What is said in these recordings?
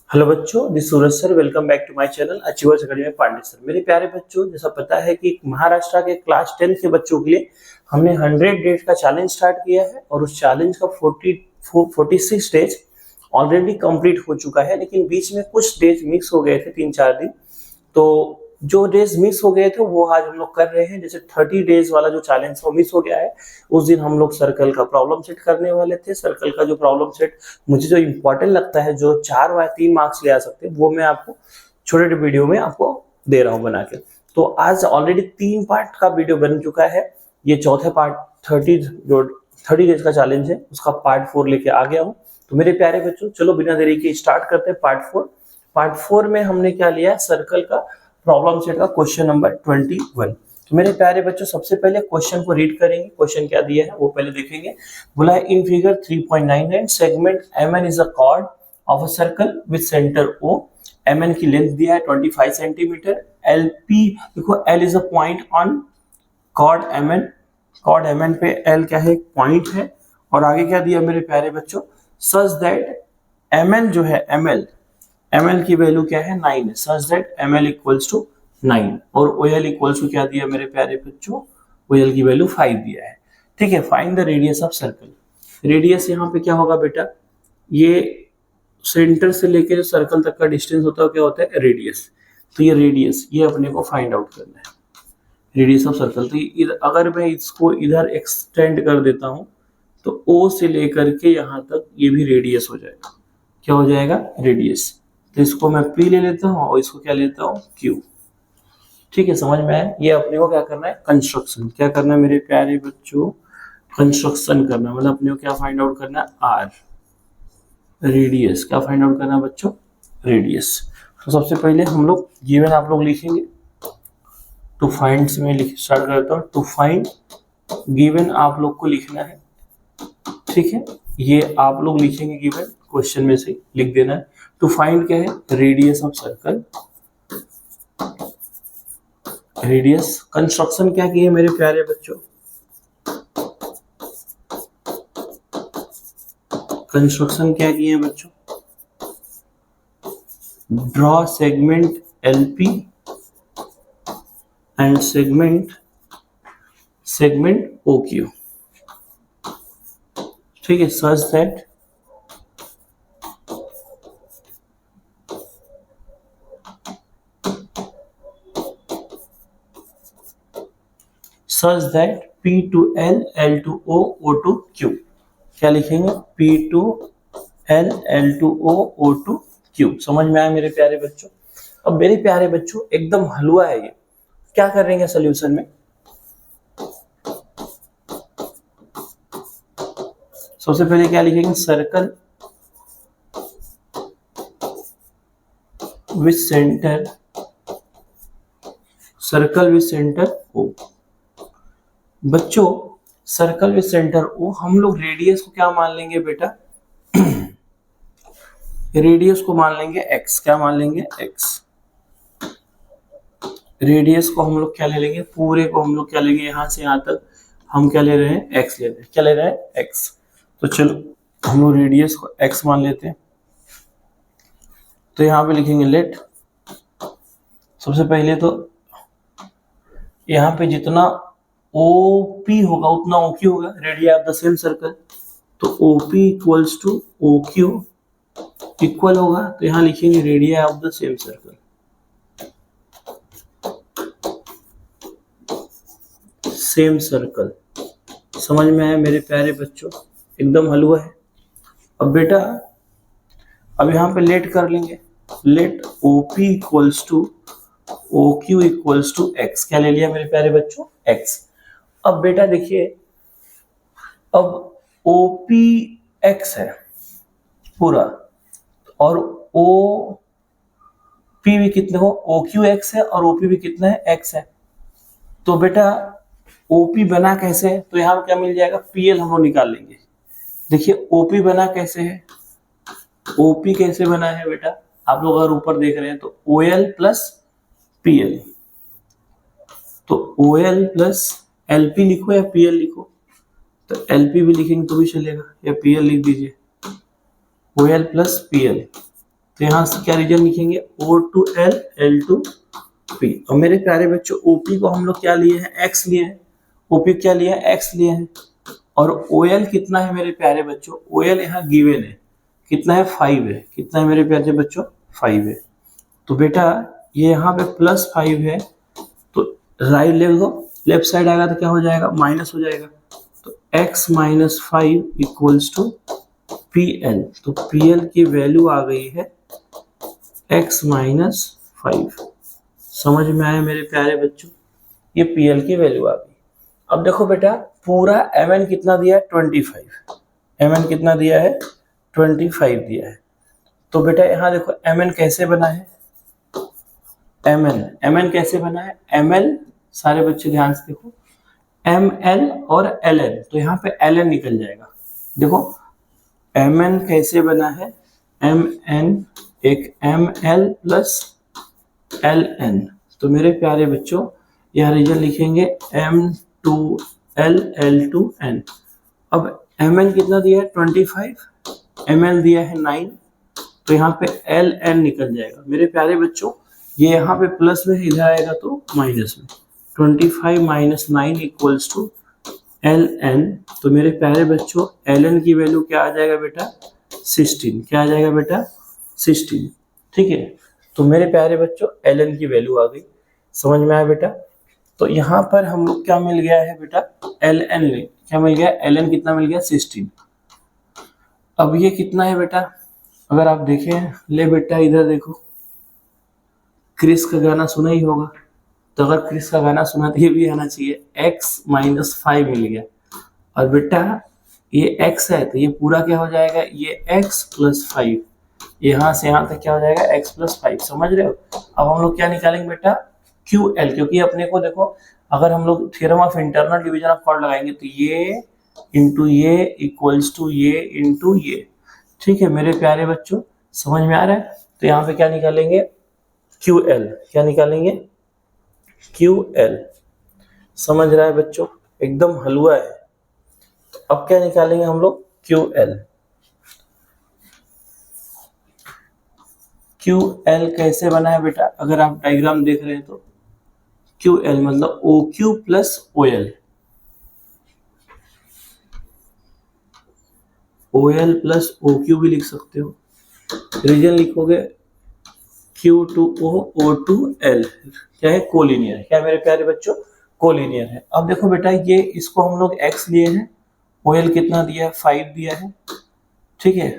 Hello बच्चों, this Suraj sir. Welcome back to my channel Achievers Academy में Pandey sir. मेरे प्यारे बच्चों, जैसा पता है कि महाराष्ट्र के क्लास 10 के बच्चों के लिए हमने 100 डेज का चैलेंज स्टार्ट किया है और उस चैलेंज का 46 डेज ऑलरेडी कंप्लीट हो चुका है। लेकिन बीच में कुछ डेज मिक्स हो गए थे, 3-4 दिन। तो जो डेज मिस हो गए थे वो आज हम लोग कर रहे हैं। जैसे 30 डेज वाला जो चैलेंज वो मिस हो गया है, उस दिन हम लोग सर्कल का प्रॉब्लम सेट करने वाले थे। सर्कल का जो प्रॉब्लम सेट मुझे जो इम्पोर्टेंट लगता है, जो 4 या 3 मार्क्स ले आ सकते हैं, वो मैं आपको छोटे वीडियो में आपको दे रहा हूँ बना के। तो आज ऑलरेडी 3 पार्ट का वीडियो बन चुका है। ये चौथे पार्ट 30 डेज का चैलेंज है, उसका पार्ट 4 लेके आ गया हूँ। तो मेरे प्यारे बच्चों, चलो बिना देरी के स्टार्ट करते हैं पार्ट 4। पार्ट 4 में हमने क्या लिया है, सर्कल का प्रॉब्लम सेट का क्वेश्चन नंबर 21। तो मेरे प्यारे बच्चों, सबसे पहले क्वेश्चन को रीड करेंगे। क्वेश्चन क्या दिया है वो पहले देखेंगे। बोला है in figure 3.99 segment MN is a chord of a circle with centre O। MN की लेंथ दिया है 25 सेंटीमीटर। LP देखो, L is a point on chord MN। Chord MN पे L क्या है, पॉइंट है। और आगे क्या दिया मेरे प्यारे बच्चों, सच दैट MN जो है ML की वैल्यू क्या है, 9 है। Such that ML equals to 9 और OL इक्वल्स टू क्या दिया मेरे प्यारे बच्चों, OL की वैल्यू 5 दिया है। ठीक है, find the radius of circle. Radius यहाँ पे क्या होगा बेटा, ये सेंटर से लेकर सर्कल तक का डिस्टेंस होता है, क्या होता है, रेडियस। तो ये रेडियस, ये अपने को फाइंड आउट करना है, रेडियस ऑफ सर्कल। तो अगर मैं इसको इधर एक्सटेंड कर देता हूं तो O से लेकर के यहाँ तक ये भी रेडियस हो जाएगा। क्या हो जाएगा, रेडियस। तो इसको मैं P ले लेता हूँ और इसको क्या लेता हूँ, Q। ठीक है, समझ में आया। ये अपने को क्या करना है, कंस्ट्रक्शन। क्या करना है मेरे प्यारे बच्चों, कंस्ट्रक्शन करना। मतलब अपने को क्या फाइंड आउट करना है, R रेडियस। क्या फाइंड आउट करना है बच्चों, रेडियस। तो सबसे पहले हम लोग गिवन आप लोग लिखेंगे। टू फाइंड से मैं स्टार्ट करता हूँ। टू फाइंड गिवन आप लोग को लिखना है। ठीक है, ये आप लोग लिखेंगे गिवन, क्वेश्चन में से लिख देना है। टू फाइंड क्या है, radius of circle. Radius construction क्या की है मेरे प्यारे बच्चों, कंस्ट्रक्शन क्या की है बच्चों, draw segment LP and segment OQ। ठीक है, such that P to L, L to O, O to Q। क्या लिखेंगे, P to L, L to O, O to Q। समझ में आया मेरे प्यारे बच्चों। अब मेरे प्यारे बच्चों, एकदम हलवा है ये। क्या करेंगे सोल्यूशन में, सबसे पहले क्या लिखेंगे, circle with centre, circle with centre O। बच्चों, सर्कल विथ सेंटर O, हम लोग रेडियस को क्या मान लेंगे बेटा, रेडियस को मान लेंगे x। क्या मान लेंगे, x। रेडियस को हम लोग क्या ले लेंगे, पूरे को हम लोग क्या लेंगे, यहां से यहां तक हम क्या ले रहे हैं, x ले रहे हैं। क्या ले रहे हैं, x। तो चलो हम लोग रेडियस को x मान लेते हैं। तो यहां पे लिखेंगे लेट, सबसे पहले तो यहां पे जितना OP होगा उतना OQ होगा, radius of the same circle. तो OP equals to OQ equal होगा। तो यहां लिखेंगे radius of the same circle. Same circle, समझ में आया मेरे प्यारे बच्चों, एकदम हलवा है। अब बेटा, अब यहां पे लेट कर लेंगे। Let OP equals to OQ equals to x। क्या ले लिया मेरे प्यारे बच्चों, x। अब बेटा देखिए, अब OP x है पूरा और OP भी कितने हो, OQ x है और OP भी कितना है, x है। तो बेटा OP बना कैसे है, तो यहाँ क्या मिल जाएगा, PL हम लोग निकाल लेंगे। देखिए OP बना कैसे है, OP कैसे बना है बेटा, आप लोग अगर ऊपर देख रहे हैं तो OL प्लस PL। तो OL प्लस LP लिखो या PL लिखो, तो LP भी लिखेंगे तो भी चलेगा, या PL लिख दीजिए। OL plus PL। तो यहाँ से क्या रीजन लिखेंगे, O2L L2P। और मेरे प्यारे बच्चों OP को हम लोग क्या लिए हैं, X लिए हैं, OP क्या लिया है, X लिए हैं। और OL कितना है मेरे प्यारे बच्चों, OL यहाँ गिवन है, कितना है 5 है, कितना है मेरे प्यारे बच्चों 5 है। तो बेटा ये यहाँ पे +5 है, तो राइट लेफ्ट साइड आएगा तो क्या हो जाएगा, माइनस हो जाएगा। तो x - 5 = PL। तो PL की वैल्यू आ गई है x - 5। समझ में आया मेरे प्यारे बच्चों, ये PL की वैल्यू आ गई। अब देखो बेटा पूरा mn कितना दिया है, 25। mn कितना दिया है, 25 दिया है। तो बेटा यहाँ देखो mn कैसे बना है, mn कैसे बना है, ml सारे बच्चे ध्यान से देखो, ml और ln, तो यहाँ पे ln निकल जाएगा। देखो mn कैसे बना है, mn एक ml + ln। तो मेरे प्यारे बच्चों यहाँ रीजन लिखेंगे M2L L2N। अब mn कितना दिया है 25, ml दिया है 9, तो यहाँ पे ln निकल जाएगा। मेरे प्यारे बच्चों ये यहाँ पे प्लस में, इधर आएगा तो माइनस में, 25 - 9 = ln। तो मेरे प्यारे बच्चों ln की वैल्यू क्या आ जाएगा बेटा, 16। क्या आ जाएगा बेटा, 16। ठीक है, तो मेरे प्यारे बच्चों ln की वैल्यू आ गई। समझ में आया बेटा। तो यहाँ पर हम लोग क्या मिल गया है बेटा, ln क्या मिल गया, ln कितना मिल गया, 16। अब ये कितना है बेटा, अगर आप देखें, ले बेटा इधर देखो, क्रिस का गाना सुना ही होगा, तो अगर क्रिस का गाना सुना तो ये भी आना चाहिए, x - 5 मिल गया। और बेटा ये x है तो ये पूरा क्या हो जाएगा, ये x + 5, यहाँ से यहाँ तक क्या हो जाएगा, x + 5। समझ रहे हो। अब हम लोग क्या निकालेंगे बेटा, QL, क्योंकि अपने को देखो अगर हम लोग theorem of internal division of chord लगाएंगे तो ये इंटू ये = ये इंटू ये। ठीक है मेरे प्यारे बच्चों, समझ में आ रहा है। तो यहाँ पे क्या निकालेंगे, QL, क्या निकालेंगे, QL। समझ रहा है बच्चों, एकदम हलवा है। तो अब क्या निकालेंगे हम लोग, QL। QL कैसे बना है बेटा, अगर आप डायग्राम देख रहे हैं तो QL मतलब OQ + OL, OL + OQ भी लिख सकते हो। रीजन लिखोगे Q2O O2L, क्या है, कोलिनियर। क्या मेरे प्यारे बच्चों, कोलिनियर है। अब देखो बेटा ये इसको हम लोग x लिए हैं, OL कितना दिया है, 5 दिया है। ठीक है,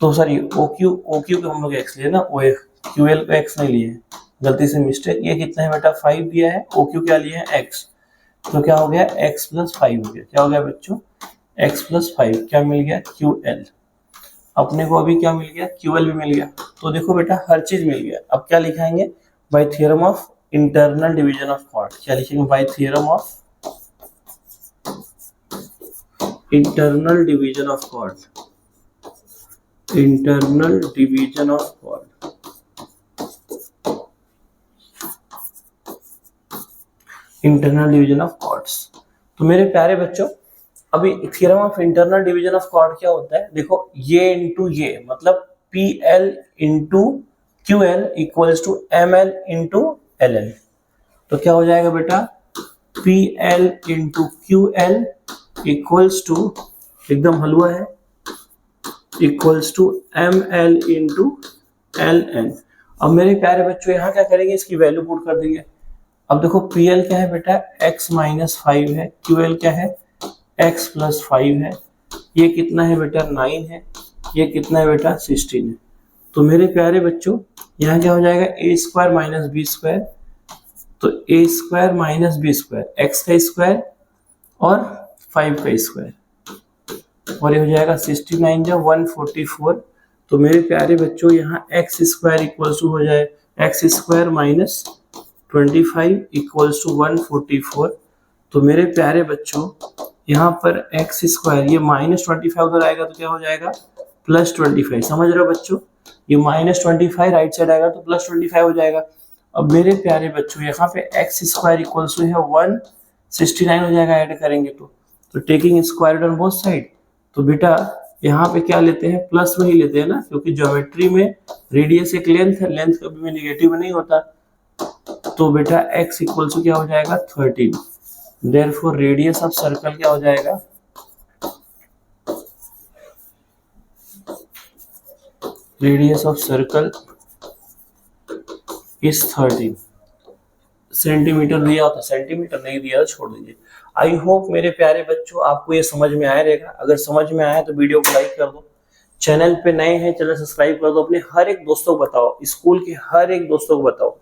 तो सॉरी OQ को हम लोग x लिए ना, QL को x नहीं लिए, गलती से मिस्टेक। ये कितना है बेटा, 5 दिया है, OQ क्या लिए है, x। तो क्या हो गया, x + 5 हो गया। क्या हो गया बच्चों, x + 5, क्या मिल गया, QL। अपने को अभी क्या मिल गया, QL भी मिल गया। तो देखो बेटा हर चीज मिल गया। अब क्या लिखाएंगे, by theorem of internal division of chord. क्या लिखेंगे, by theorem of internal division of chord, internal division of chord. Internal division of chords. तो मेरे प्यारे बच्चों अभी theorem of internal division of chord क्या होता है, देखो ये इंटू ये मतलब PL into QL = ML into LN। तो क्या हो जाएगा बेटा, PL इंटू QL = एकदम हलवा है, = ML इंटू LN। अब मेरे प्यारे बच्चों यहाँ क्या करेंगे, इसकी वैल्यू पुट कर देंगे। अब देखो PL क्या है बेटा, x - 5 है, QL क्या है, x + 5 है, ये कितना है बेटा, 9 है, ये कितना है बेटा, 16 है। तो मेरे प्यारे बच्चों यहाँ क्या हो जाएगा, a² - b², तो a² - b², x का स्क्वायर और 5 का स्क्वायर, और ये हो जाएगा 69 जो 144। तो मेरे प्यारे बच्चों यहाँ x² = हो जाए x² - 25 = 144। तो मेरे प्यारे बच्चों यहाँ पर x², ये -25 उधर आएगा तो क्या हो जाएगा, +25। समझ रहे हो बच्चों, ये -25 राइट साइड आएगा तो +25 हो जाएगा। अब मेरे प्यारे बच्चों यहाँ पे x² = है 169 हो जाएगा ऐड करेंगे तो taking square root on both side. तो बेटा यहाँ पे क्या लेते हैं, प्लस में ही लेते हैं ना, क्योंकि ज्योमेट्री में रेडियस एक लेंथ है, लेंथ कभी भी नेगेटिव नहीं होता। तो बेटा x इक्वल टू क्या हो जाएगा 13, देयरफॉर रेडियस ऑफ सर्कल क्या हो जाएगा, radius of circle is 13 centimetre. दिया होता, सेंटीमीटर नहीं दिया तो छोड़ दीजिए। आई होप मेरे प्यारे बच्चों आपको ये समझ में आया रहेगा। अगर समझ में आया तो वीडियो को लाइक कर दो, चैनल पे नए हैं चैनल सब्सक्राइब कर दो, अपने हर एक दोस्तों को बताओ, स्कूल के हर एक दोस्तों को बताओ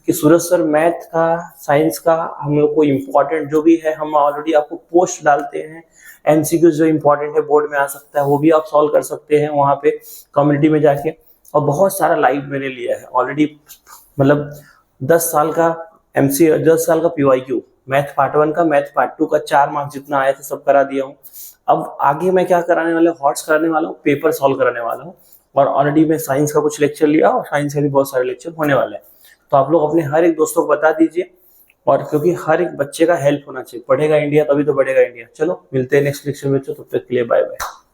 कि सूरज सर मैथ का, साइंस का हम लोग को इम्पोर्टेंट जो भी है हम ऑलरेडी आपको पोस्ट डालते हैं। एमसीक्यू जो इम्पोर्टेंट है बोर्ड में आ सकता है वो भी आप सॉल्व कर सकते हैं वहाँ पे कम्युनिटी में जाके। और बहुत सारा लाइव मैंने लिया है ऑलरेडी, मतलब 10 साल का 10 साल का PYQ मैथ पार्ट 1 का, मैथ पार्ट 2 का 4 मार्क्स जितना आया था सब करा दिया हूँ। अब आगे मैं क्या कराने वाला हूँ, हॉट्स कराने वाला हूँ, पेपर सॉल्व कराने वाला हूँ। और ऑलरेडी मैं साइंस का कुछ लेक्चर लिया और साइंस के भी बहुत सारे लेक्चर होने वाले हैं। तो आप लोग अपने हर एक दोस्तों को बता दीजिए, और क्योंकि हर एक बच्चे का हेल्प होना चाहिए। पढ़ेगा इंडिया तभी तो बढ़ेगा इंडिया। चलो मिलते हैं नेक्स्ट लेक्चर में, तब तक के लिए बाय बाय।